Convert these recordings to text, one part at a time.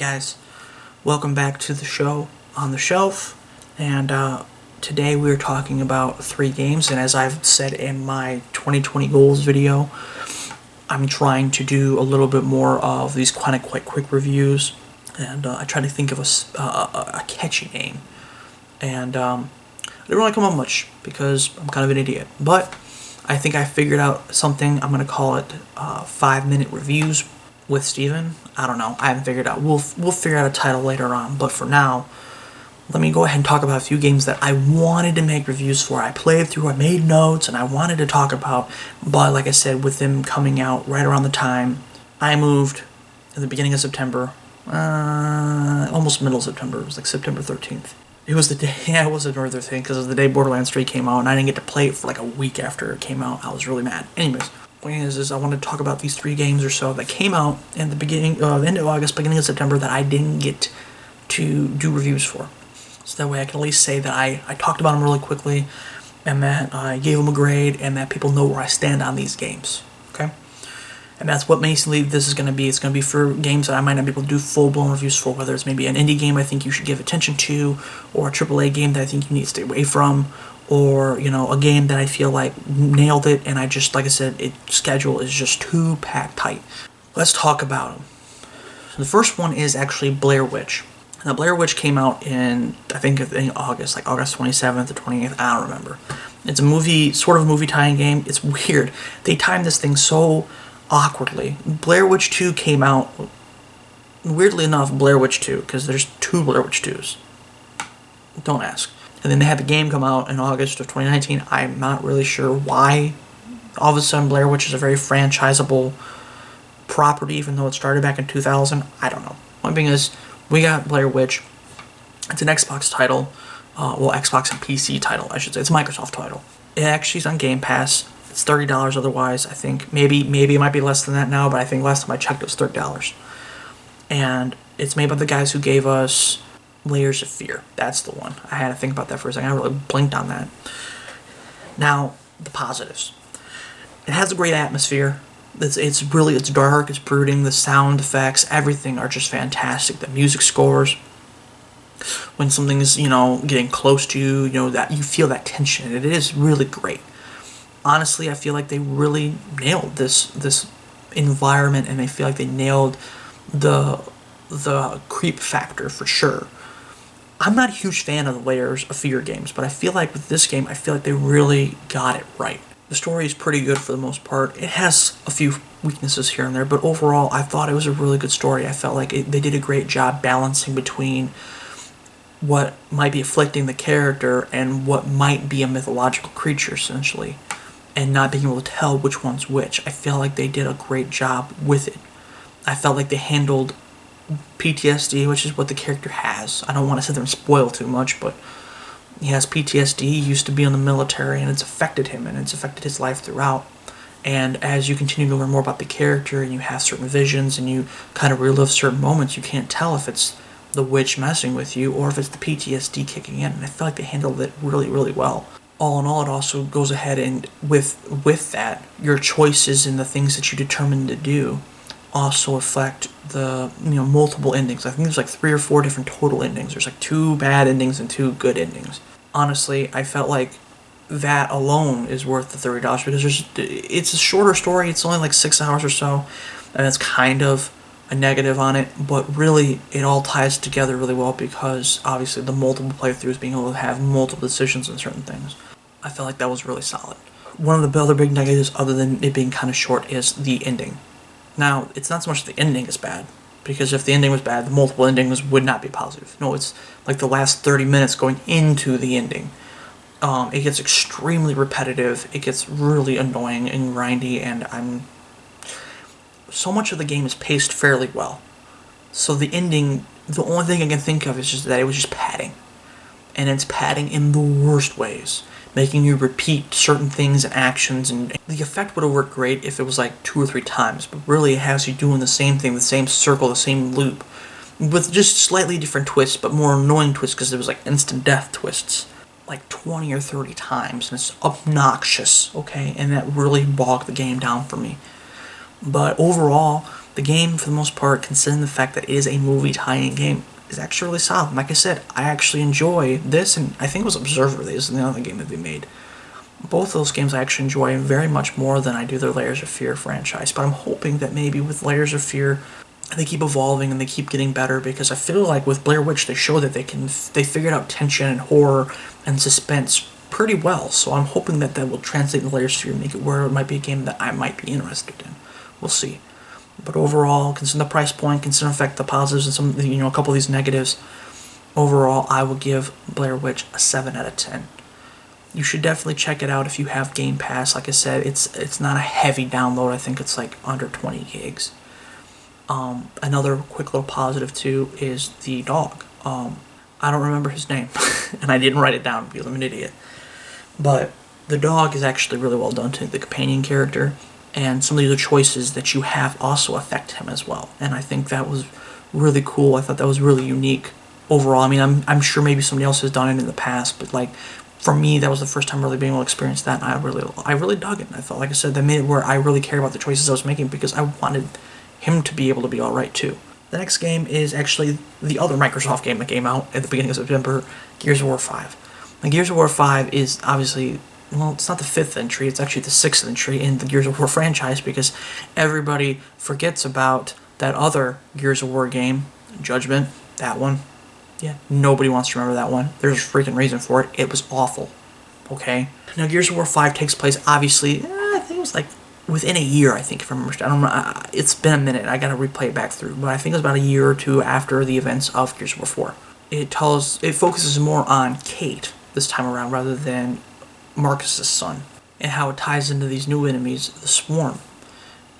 guys, welcome back to the show on the shelf, and today we're talking about 3 games, and as I've said in my 2020 goals video, I'm trying to do a little bit more of these quite quick reviews, and I try to think of a catchy name, and I didn't really come up much because I'm kind of an idiot, but I think I figured out something. I'm going to call it 5-minute reviews with Steven. I don't know. I haven't figured out. We'll figure out a title later on. But for now, let me go ahead and talk about a few games that I wanted to make reviews for. I played through, I made notes, and I wanted to talk about. But like I said, with them coming out right around the time I moved in the beginning of September, almost middle of September. It was like September 13th. It was the day, yeah, it was another thing, because it was the day Borderlands 3 came out, and I didn't get to play it for like a week after it came out. I was really mad. Anyways, point is I wanted to talk about these 3 games or so that came out in the beginning, end of August, beginning of September, that I didn't get to do reviews for. So that way I can at least say that I talked about them really quickly, and that I gave them a grade, and that people know where I stand on these games, okay? And that's what basically this is going to be. It's going to be for games that I might not be able to do full-blown reviews for, whether it's maybe an indie game I think you should give attention to, or a AAA game that I think you need to stay away from, or, you know, a game that I feel like nailed it, and I just, like I said, its schedule is just too packed tight. Let's talk about them. So the first one is actually Blair Witch. Now, Blair Witch came out in August, like August 27th or 28th, I don't remember. It's a movie, sort of a movie tie-in game. It's weird. They timed this thing so awkwardly. Blair Witch 2 came out, weirdly enough, Blair Witch 2, because there's 2 Blair Witch 2s. Don't ask. And then they had the game come out in August of 2019. I'm not really sure why. All of a sudden, Blair Witch is a very franchisable property, even though it started back in 2000. I don't know. One thing is, we got Blair Witch. It's an Xbox title. Xbox and PC title, I should say. It's a Microsoft title. It actually is on Game Pass. It's $30 otherwise, I think. Maybe it might be less than that now, but I think last time I checked it was $30. And it's made by the guys who gave us Layers of Fear. That's the one. I had to think about that for a second. I really blinked on that. Now, the positives. It has a great atmosphere. It's dark, it's brooding, the sound effects, everything are just fantastic. The music scores, when something's, getting close to you, that you feel that tension. It is really great. Honestly, I feel like they really nailed this environment, and I feel like they nailed the creep factor for sure. I'm not a huge fan of the Layers of Fear games, but I feel like with this game, I feel like they really got it right. The story is pretty good for the most part. It has a few weaknesses here and there, but overall, I thought it was a really good story. I felt like they did a great job balancing between what might be afflicting the character and what might be a mythological creature, essentially, and not being able to tell which one's which. I feel like they did a great job with it. I felt like they handled PTSD, which is what the character has. I don't want to sit there and spoil too much, but he has PTSD. He used to be in the military, and it's affected him, and it's affected his life throughout. And as you continue to learn more about the character, and you have certain visions, and you kind of relive certain moments, you can't tell if it's the witch messing with you, or if it's the PTSD kicking in, and I feel like they handled it really, really well. All in all, it also goes ahead and with that, your choices and the things that you determine to do also affect the multiple endings. I think there's like 3 or 4 different total endings. There's like 2 bad endings and 2 good endings. Honestly, I felt like that alone is worth the $30 because it's a shorter story. It's only like 6 hours or so, and that's kind of a negative on it, but really it all ties together really well because obviously the multiple playthroughs, being able to have multiple decisions on certain things, I felt like that was really solid. One of the other big negatives, other than it being kind of short, is the ending. Now, it's not so much the ending is bad, because if the ending was bad, the multiple endings would not be positive. No, it's like the last 30 minutes going into the ending. It gets extremely repetitive, it gets really annoying and grindy, and so much of the game is paced fairly well. So the ending, the only thing I can think of is just that it was just padding. And it's padding in the worst ways, making you repeat certain things and actions, and the effect would have worked great if it was like 2 or 3 times, but really it has you doing the same thing, the same circle, the same loop, with just slightly different twists, but more annoying twists because it was like instant death twists, like 20 or 30 times, and it's obnoxious, okay, and that really bogged the game down for me. But overall, The game, for the most part, considering the fact that it is a movie tie-in game, is actually really solid. Like I said, I actually enjoy this, and I think it was Observer Days, the other game that they made. Both of those games I actually enjoy very much more than I do the Layers of Fear franchise, but I'm hoping that maybe with Layers of Fear, they keep evolving and they keep getting better, because I feel like with Blair Witch they showed that they figured out tension and horror and suspense pretty well. So I'm hoping that will translate into Layers of Fear and make it where it might be a game that I might be interested in. We'll see. But overall, considering the price point, considering the fact the positives and some a couple of these negatives, overall I will give Blair Witch a 7 out of 10. You should definitely check it out if you have Game Pass. Like I said, it's not a heavy download. I think it's like under 20 gigs. Another quick little positive too is the dog. I don't remember his name, and I didn't write it down because I'm an idiot. But the dog is actually really well done to the companion character, and some of the other choices that you have also affect him as well. And I think that was really cool. I thought that was really unique overall. I mean, I'm sure maybe somebody else has done it in the past, but like for me, that was the first time really being able to experience that, and I really dug it. And I felt, like I said, that made it where I really cared about the choices I was making because I wanted him to be able to be alright too. The next game is actually the other Microsoft game that came out at the beginning of September, Gears of War 5. Now, Gears of War 5 is obviously, well, it's not the 5th entry, it's actually the 6th entry in the Gears of War franchise, because everybody forgets about that other Gears of War game, Judgment, that one. Yeah, nobody wants to remember that one. There's a freaking reason for it. It was awful. Okay? Now, Gears of War 5 takes place, obviously, I think it was like within a year, I think, if I remember. I don't know. It's been a minute. I gotta replay it back through. But I think it was about a year or two after the events of Gears of War 4. It focuses more on Kate this time around rather than Marcus's son, and how it ties into these new enemies, the Swarm.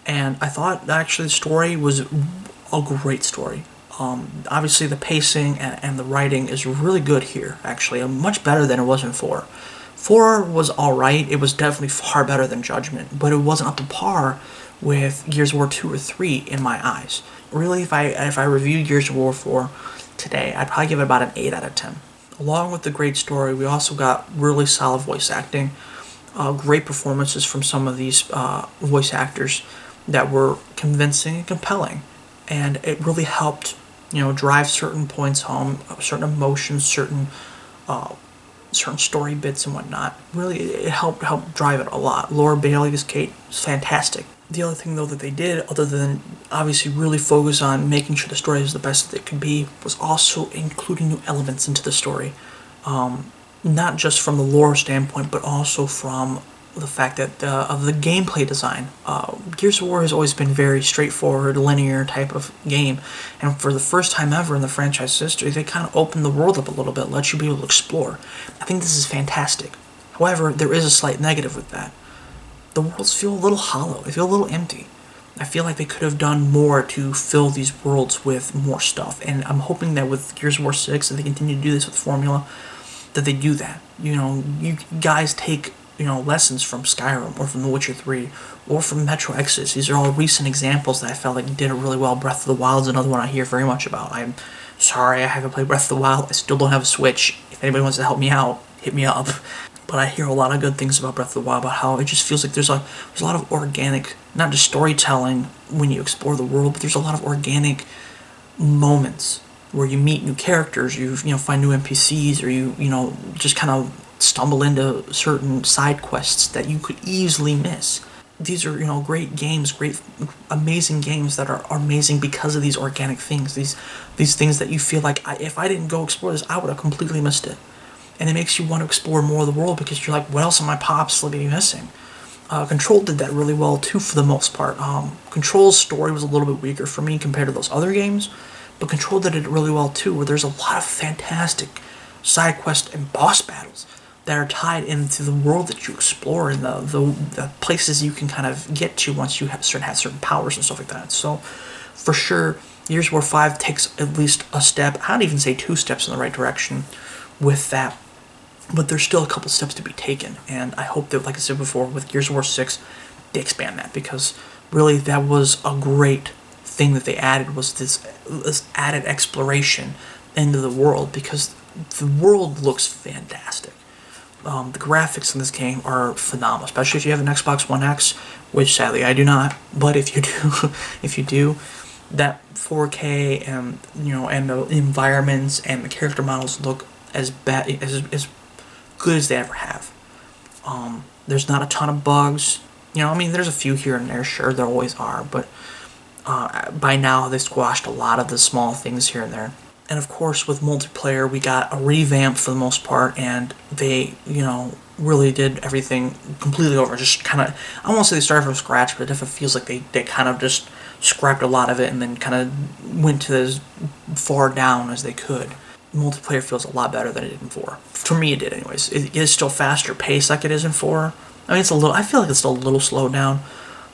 And I thought actually the story was a great story. Obviously the pacing and the writing is really good here, actually. Much better than it was in 4. 4 was alright. It was definitely far better than Judgment, but it wasn't up to par with Gears of War 2 or 3 in my eyes. Really, if I reviewed Gears of War 4 today, I'd probably give it about an 8 out of 10. Along with the great story, we also got really solid voice acting, great performances from some of these voice actors that were convincing and compelling, and it really helped, drive certain points home, certain emotions, certain story bits and whatnot. Really, it helped drive it a lot. Laura Bailey as Kate was fantastic. The other thing, though, that they did, other than obviously really focus on making sure the story is the best that it could be, was also including new elements into the story. Not just from the lore standpoint, but also from the fact that of the gameplay design. Gears of War has always been very straightforward, linear type of game, and for the first time ever in the franchise history, they kind of opened the world up a little bit, let you be able to explore. I think this is fantastic. However, there is a slight negative with that. The worlds feel a little hollow. They feel a little empty. I feel like they could have done more to fill these worlds with more stuff, and I'm hoping that with Gears of War 6, if they continue to do this with formula, that they do that. You guys take lessons from Skyrim or from The Witcher 3 or from Metro Exodus. These are all recent examples that I felt like did it really well. Breath of the Wild is another one I hear very much about. I'm sorry I haven't played Breath of the Wild. I still don't have a Switch. If anybody wants to help me out, hit me up. But I hear a lot of good things about Breath of the Wild, about how it just feels like there's a lot of organic, not just storytelling when you explore the world, but there's a lot of organic moments where you meet new characters, you find new NPCs, or you just kind of stumble into certain side quests that you could easily miss. These are great games, amazing games that are amazing because of these organic things, these things that you feel like if I didn't go explore this, I would have completely missed it. And it makes you want to explore more of the world because you're like, what else am I possibly missing? Control did that really well too, for the most part. Control's story was a little bit weaker for me compared to those other games, but Control did it really well too, where there's a lot of fantastic side quests and boss battles that are tied into the world that you explore and the places you can kind of get to once you have certain powers and stuff like that. So, for sure, Gears of War 5 takes at least a step, I'd even say 2 steps in the right direction with that. But there's still a couple steps to be taken, and I hope that, like I said before, with Gears of War 6, they expand that, because really that was a great thing that they added, was this added exploration into the world, because the world looks fantastic. The graphics in this game are phenomenal, especially if you have an Xbox One X, which sadly I do not. But if you do, if you do, that 4K and and the environments and the character models look as as good as they ever have. There's not a ton of bugs. I mean, there's a few here and there, sure, there always are, but by now they squashed a lot of the small things here and there. And of course, with multiplayer, we got a revamp for the most part, and they, really did everything completely over. Just kind of, I won't say they started from scratch, but it definitely feels like they kind of just scrapped a lot of it and then kind of went to as far down as they could. Multiplayer feels a lot better than it did in 4. For me, it did anyways. It is still faster paced like it is in 4. I mean, I feel like it's still a little slowed down,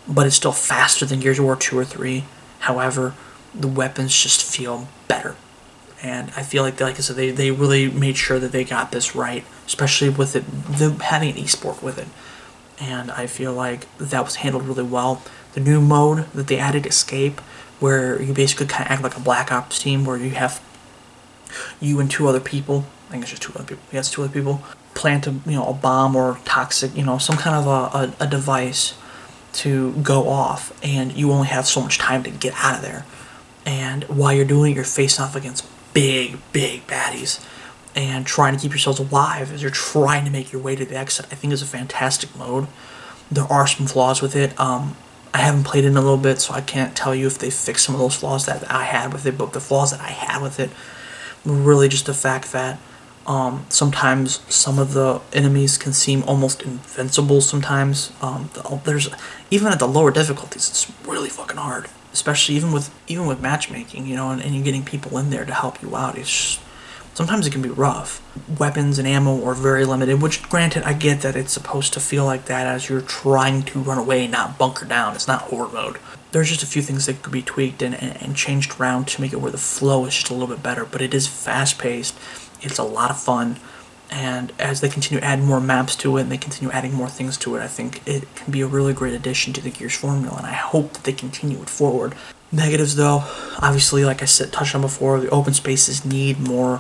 but it's still faster than Gears of War 2 or 3. However, the weapons just feel better. And I feel like I said, they really made sure that they got this right, especially with having an esport with it. And I feel like that was handled really well. The new mode that they added, Escape, where you basically kind of act like a Black Ops team, where you have you and 2 other people, I think it's just 2 other people, yes, 2 other people, plant a bomb or toxic, some kind of a device to go off, and you only have so much time to get out of there. And while you're doing it, you're facing off against big baddies and trying to keep yourselves alive as you're trying to make your way to the exit. I think it's a fantastic mode. There are some flaws with it. I haven't played it in a little bit, so I can't tell you if they fixed some of those flaws that I had with it, but the flaws that I had with it were really just the fact that sometimes some of the enemies can seem almost invincible sometimes. There's even at the lower difficulties, it's really fucking hard. Especially even with matchmaking, and you're getting people in there to help you out. Sometimes it can be rough. Weapons and ammo are very limited, which granted, I get that it's supposed to feel like that as you're trying to run away, not bunker down. It's not horde mode. There's just a few things that could be tweaked and changed around to make it where the flow is just a little bit better, but it is fast paced. It's a lot of fun. And as they continue to add more maps to it and they continue adding more things to it, I think it can be a really great addition to the Gears formula, and I hope that they continue it forward. Negatives, though, obviously, like I said, touched on before, the open spaces need more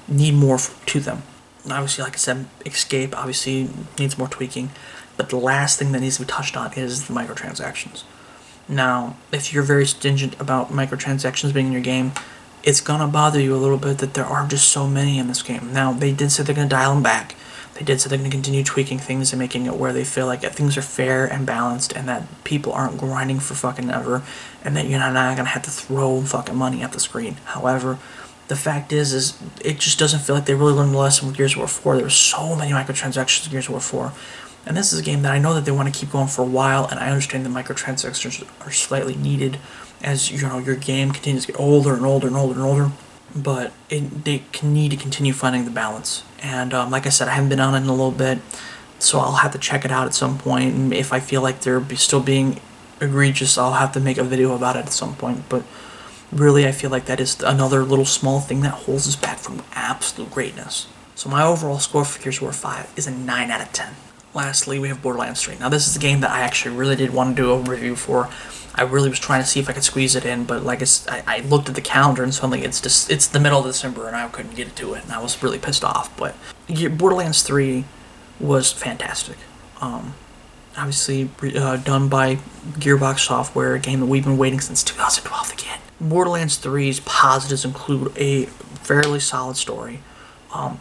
to them. And obviously, like I said, Escape obviously needs more tweaking, but the last thing that needs to be touched on is the microtransactions. Now, if you're very stringent about microtransactions being in your game, it's gonna bother you a little bit that there are just so many in this game. Now, they did say they're gonna dial them back. They did say they're gonna continue tweaking things and making it where they feel like things are fair and balanced and that people aren't grinding for fucking ever and that you're not gonna have to throw fucking money at the screen. However, the fact is it just doesn't feel like they really learned the lesson with Gears of War 4. There were so many microtransactions in Gears of War 4. And this is a game that I know that they want to keep going for a while, and I understand that microtransactions are slightly needed as your game continues to get older and older and older and older, but they need to continue finding the balance. And like I said, I haven't been on it in a little bit, so I'll have to check it out at some point, and if I feel like they're still being egregious, I'll have to make a video about it at some point. But really, I feel like that is another little small thing that holds us back from absolute greatness. So my overall score for Gears of War 5 is a 9 out of 10. Lastly, we have Borderlands 3. Now, this is a game that I actually really did want to do a review for. I really was trying to see if I could squeeze it in, but like I looked at the calendar and suddenly it's the middle of December and I couldn't get to it, and I was really pissed off. But Borderlands 3 was fantastic. Obviously done by Gearbox Software, a game that we've been waiting since 2012 to get. Borderlands 3's positives include a fairly solid story.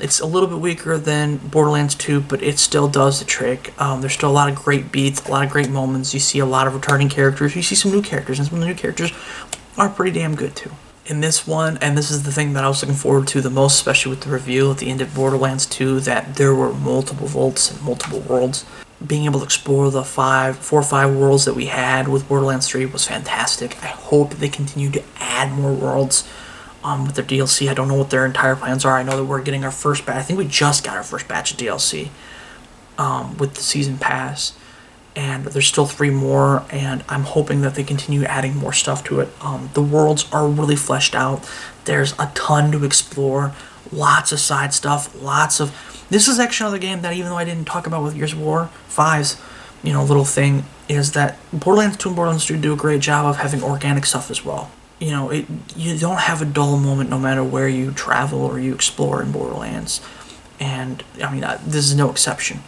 It's a little bit weaker than Borderlands 2, but it still does the trick. There's still a lot of great beats, a lot of great moments. You see a lot of returning characters. You see some new characters, and some of the new characters are pretty damn good, too. In this one, and this is the thing that I was looking forward to the most, especially with the reveal at the end of Borderlands 2, that there were multiple vaults and multiple worlds. Being able to explore the 4 or 5 worlds that we had with Borderlands 3 was fantastic. I hope they continue to add more worlds. With their DLC. I don't know what their entire plans are. I know that we're getting our first batch. I think we just got our first batch of DLC with the season pass, and there's still 3 more, and I'm hoping that they continue adding more stuff to it. The worlds are really fleshed out. There's a ton to explore, lots of side stuff, this is actually another game that, even though I didn't talk about with Gears of War 5's little thing, is that Borderlands 2 and Borderlands 3 do a great job of having organic stuff as well. You don't have a dull moment no matter where you travel or you explore in Borderlands. and I mean, this is no exception.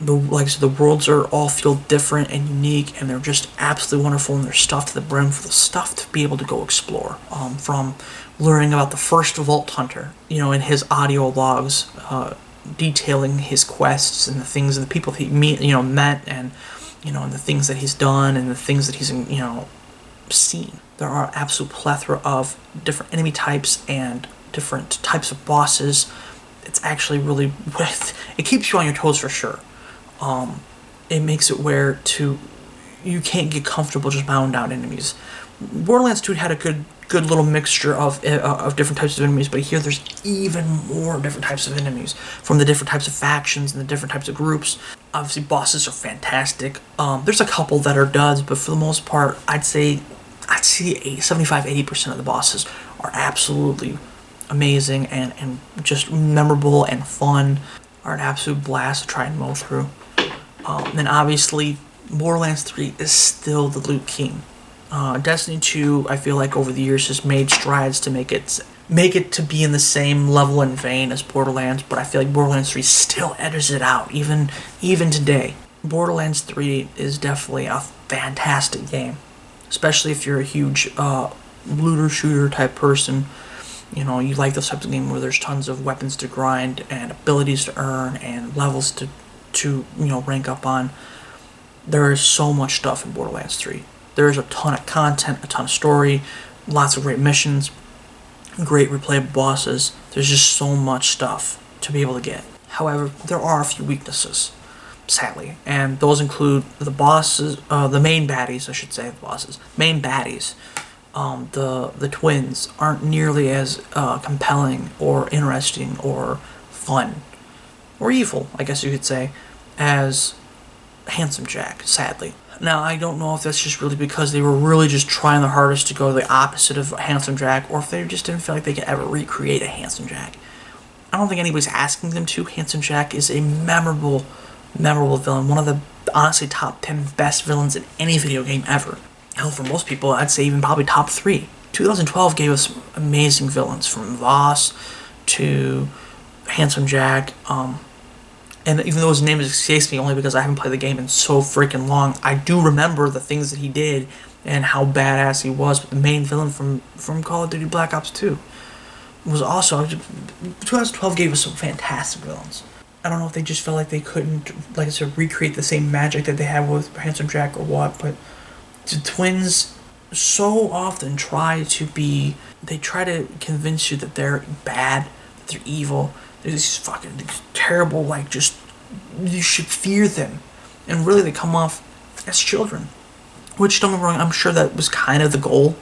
Like I said, the worlds are all feel different and unique, and they're just absolutely wonderful, and they're stuffed to the brim for the stuff to be able to go explore. From learning about the first Vault Hunter, in his audio logs, detailing his quests and the things and the people he met, and and the things that he's done and the things that he's seen. There are absolute plethora of different enemy types and different types of bosses. It's actually really it keeps you on your toes for sure. It makes it where you can't get comfortable just mowing down enemies. Borderlands 2 had a good little mixture of different types of enemies, but here there's even more different types of enemies from the different types of factions and the different types of groups. Obviously, bosses are fantastic. There's a couple that are duds, but for the most part, I'd say 75-80% of the bosses are absolutely amazing and just memorable and fun. Are an absolute blast to try and mow through. And obviously, Borderlands 3 is still the loot king. Destiny 2, I feel like over the years has made strides to make it to be in the same level and vein as Borderlands, but I feel like Borderlands 3 still edges it out, even today. Borderlands 3 is definitely a fantastic game, especially if you're a huge looter shooter type person. You like those types of games where there's tons of weapons to grind and abilities to earn and levels to rank up on. There is so much stuff in Borderlands 3. There's a ton of content, a ton of story, lots of great missions, great replayable bosses. There's just so much stuff to be able to get. However, there are a few weaknesses, sadly, and those include the bosses, the main baddies, I should say, main baddies. The twins aren't nearly as compelling or interesting or fun or evil, I guess you could say, as Handsome Jack, sadly. Now, I don't know if that's just really because they were really just trying their hardest to go the opposite of Handsome Jack, or if they just didn't feel like they could ever recreate a Handsome Jack. I don't think anybody's asking them to. Handsome Jack is a memorable villain, one of the, honestly, top 10 best villains in any video game ever. Hell, for most people, I'd say even probably top 3. 2012 gave us amazing villains, from Voss to Handsome Jack, and even though his name escapes me only because I haven't played the game in so freaking long, I do remember the things that he did and how badass he was. But the main villain from Call of Duty Black Ops 2 was also... 2012 gave us some fantastic villains. I don't know if they just felt like they couldn't, like I said, recreate the same magic that they had with Handsome Jack or what, but the twins so often try to convince you that they're bad, that they're evil. They're these terrible, just, you should fear them. And really they come off as children. Which, don't get me wrong, I'm sure that was kind of the goal.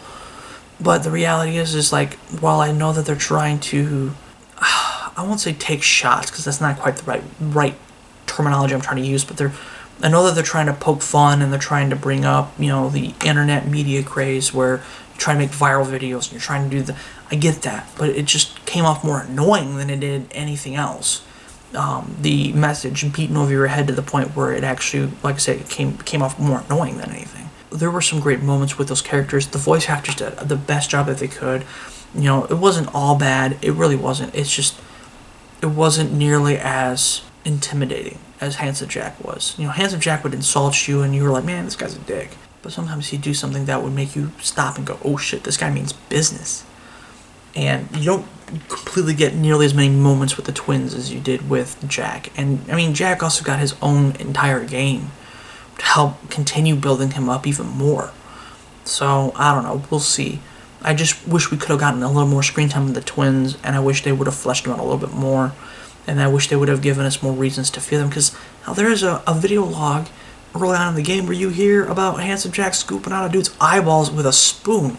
But the reality is while I know that they're trying to, I won't say take shots, because that's not quite the right terminology I'm trying to use, but I know that they're trying to poke fun, and they're trying to bring up, the internet media craze where you're trying to make viral videos and you're trying to do I get that, but it just came off more annoying than it did anything else. The message beaten over your head to the point where it actually, like I said, it came off more annoying than anything. There were some great moments with those characters. The voice actors did the best job that they could. It wasn't all bad. It really wasn't. It's just, it wasn't nearly as intimidating as Handsome Jack was. Handsome Jack would insult you and you were like, man, this guy's a dick. But sometimes he'd do something that would make you stop and go, oh shit, this guy means business. And you don't completely get nearly as many moments with the twins as you did with Jack. And, Jack also got his own entire game to help continue building him up even more. So, I don't know, we'll see. I just wish we could have gotten a little more screen time with the twins, and I wish they would have fleshed them out a little bit more. And I wish they would have given us more reasons to fear them, because now there is a video log early on in the game where you hear about Handsome Jack scooping out a dude's eyeballs with a spoon.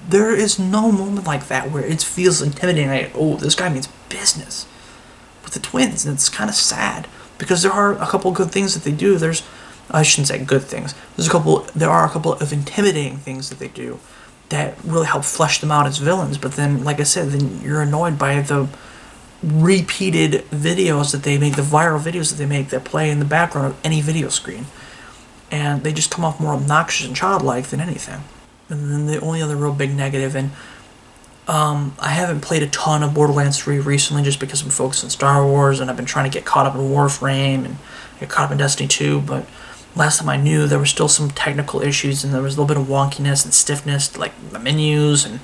There is no moment like that where it feels intimidating, like, oh, this guy means business with the twins, and it's kind of sad, because there are a couple good things that they do. I shouldn't say good things. There are a couple of intimidating things that they do that really help flesh them out as villains, but then, like I said, then you're annoyed by the repeated videos that they make, the viral videos that they make that play in the background of any video screen, and they just come off more obnoxious and childlike than anything. And then the only other real big negative, and I haven't played a ton of Borderlands 3 recently just because I'm focused on Star Wars and I've been trying to get caught up in Warframe and get caught up in Destiny 2, but last time I knew there were still some technical issues and there was a little bit of wonkiness and stiffness, like the menus, and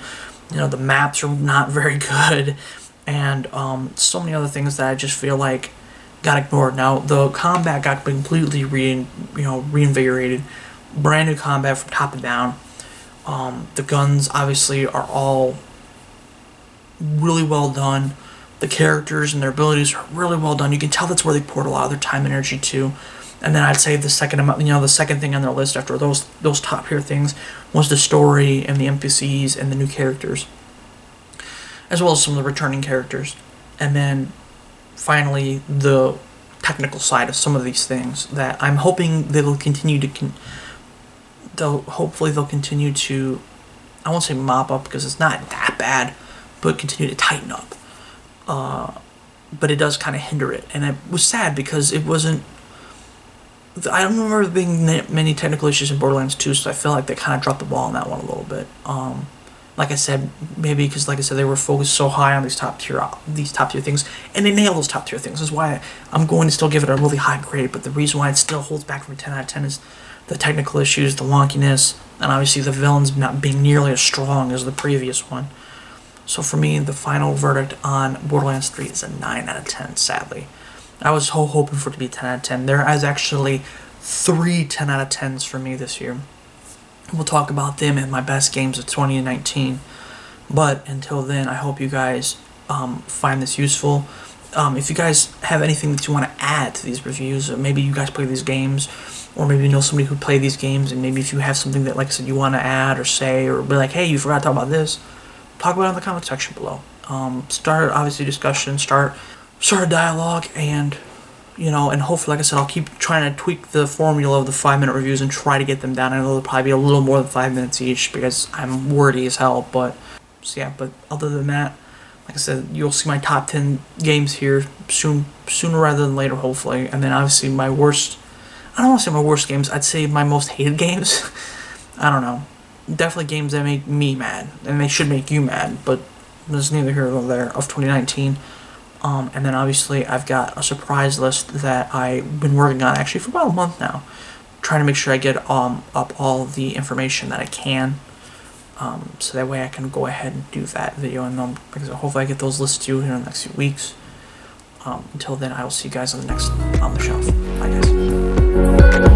the maps are not very good, and so many other things that I just feel like got ignored. Now the combat got completely reinvigorated, brand new combat from top to down. The guns obviously are all really well done. The characters and their abilities are really well done. You can tell that's where they poured a lot of their time and energy to. And then I'd say the second thing on their list after those top tier things was the story and the NPCs and the new characters, as well as some of the returning characters. And then finally the technical side of some of these things that I'm hoping they'll continue to hopefully they'll continue to, I won't say mop up because it's not that bad, but continue to tighten up. But it does kind of hinder it, and it was sad because it wasn't. I don't remember there being many technical issues in Borderlands 2, so I feel like they kind of dropped the ball on that one a little bit. Like I said, maybe because, like I said, they were focused so high on these top tier things, and they nailed those top tier things. That's why I'm going to still give it a really high grade. But the reason why it still holds back from a 10 out of 10 is the technical issues, the wonkiness, and obviously the villains not being nearly as strong as the previous one. So for me, the final verdict on Borderlands 3 is a 9 out of 10, sadly. I was hoping for it to be 10 out of 10. There is actually 3 10 out of 10s for me this year. We'll talk about them in my best games of 2019. But until then, I hope you guys find this useful. If you guys have anything that you want to add to these reviews, or maybe you guys play these games, or maybe you know somebody who played these games, and maybe if you have something that, like I said, you want to add or say, or be like, hey, you forgot to talk about this, talk about it in the comment section below. Start, obviously, discussion, start a dialogue, and and hopefully, like I said, I'll keep trying to tweak the formula of the 5-minute reviews and try to get them down. I know they'll probably be a little more than 5 minutes each because I'm wordy as hell, but but other than that, like I said, you'll see my top 10 games here sooner rather than later, hopefully. And then obviously my worst, I don't want to say my worst games, I'd say my most hated games. I don't know. Definitely games that make me mad, and they should make you mad, but there's neither here nor there, of 2019. And then obviously I've got a surprise list that I've been working on actually for about a month now, trying to make sure I get up all the information that I can, so that way I can go ahead and do that video, and because hopefully I get those lists to you here in the next few weeks. Until then, I will see you guys on the next On the Shelf. Bye guys.